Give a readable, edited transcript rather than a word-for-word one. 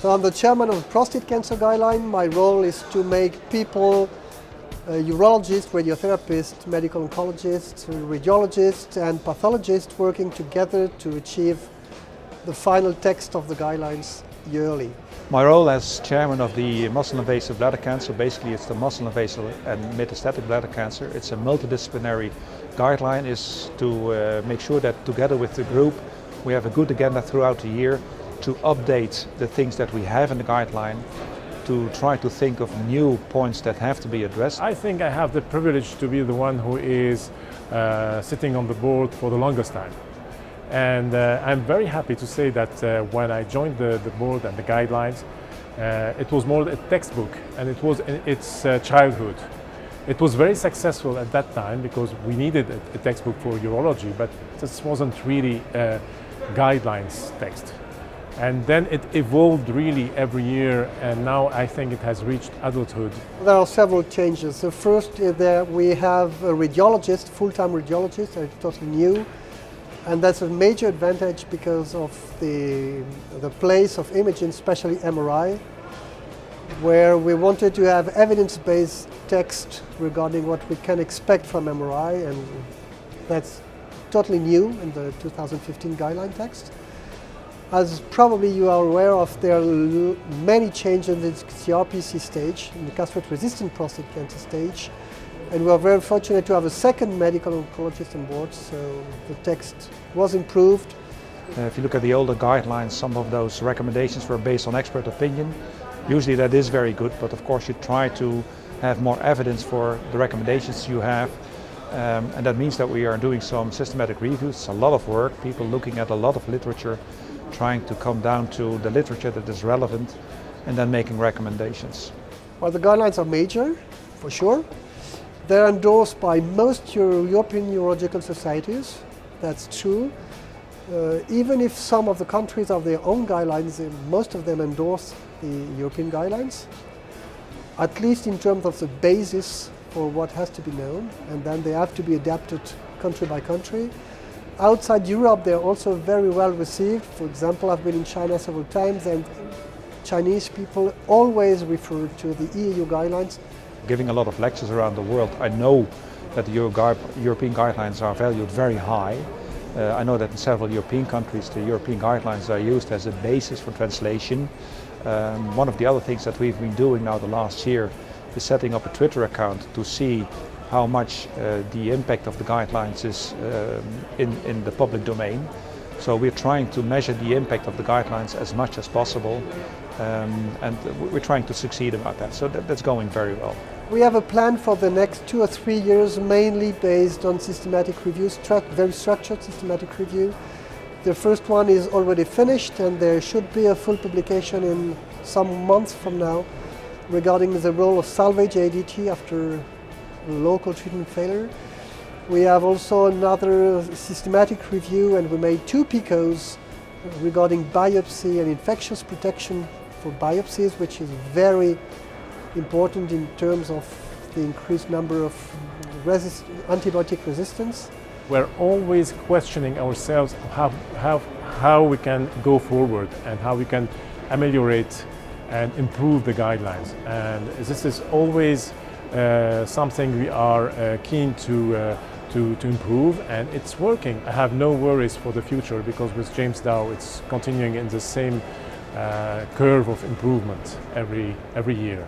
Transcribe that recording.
So I'm the chairman of the prostate cancer guideline. My role is to make people, urologists, radiotherapists, medical oncologists, radiologists and pathologists working together to achieve the final text of the guidelines yearly. My role as chairman of the muscle invasive bladder cancer, basically it's the muscle invasive and metastatic bladder cancer. It's a multidisciplinary guideline, is to make sure that together with the group we have a good agenda throughout the year to update the things that we have in the guideline, to try to think of new points that have to be addressed. I think I have the privilege to be the one who is sitting on the board for the longest time. And I'm very happy to say that when I joined the board and the guidelines, it was more a textbook, and it was in its childhood. It was very successful at that time because we needed a textbook for urology, but this wasn't really a guidelines text. And then it evolved really every year, and now I think it has reached adulthood. There are several changes. The first is that we have a radiologist, full-time radiologist, totally new. And that's a major advantage because of the place of imaging, especially MRI, where we wanted to have evidence-based text regarding what we can expect from MRI, and that's totally new in the 2015 guideline text. As probably you are aware of, there are many changes in the CRPC stage, in the castrate-resistant prostate cancer stage, and we are very fortunate to have a second medical oncologist on board, so the text was improved. If you look at the older guidelines, some of those recommendations were based on expert opinion. Usually that is very good, but of course you try to have more evidence for the recommendations you have. And that means that we are doing some systematic reviews. It's a lot of work, people looking at a lot of literature, trying to come down to the literature that is relevant and then making recommendations. Well, the guidelines are major, for sure. They're endorsed by most European urological societies, that's true. Even if some of the countries have their own guidelines, most of them endorse the European guidelines, at least in terms of the basis for what has to be known, and then they have to be adapted country by country. Outside Europe, they're also very well received. For example, I've been in China several times, and Chinese people always refer to the EAU guidelines. Giving a lot of lectures around the world, I know that the European guidelines are valued very high. I know that in several European countries the European guidelines are used as a basis for translation. One of the other things that we've been doing now the last year is setting up a Twitter account to see how much the impact of the guidelines is in the public domain. So we're trying to measure the impact of the guidelines as much as possible, and we're trying to succeed about that. So that's going very well. We have a plan for the next 2 or 3 years, mainly based on systematic reviews, very structured systematic review. The first one is already finished, and there should be a full publication in some months from now regarding the role of salvage ADT after local treatment failure. We have also another systematic review, and we made 2 PICOs regarding biopsy and infectious protection for biopsies, which is very important in terms of the increased number of antibiotic resistance. We're always questioning ourselves how we can go forward and how we can ameliorate and improve the guidelines. And this is always something we are keen to improve, and it's working. I have no worries for the future because with James Dow it's continuing in the same curve of improvement every year.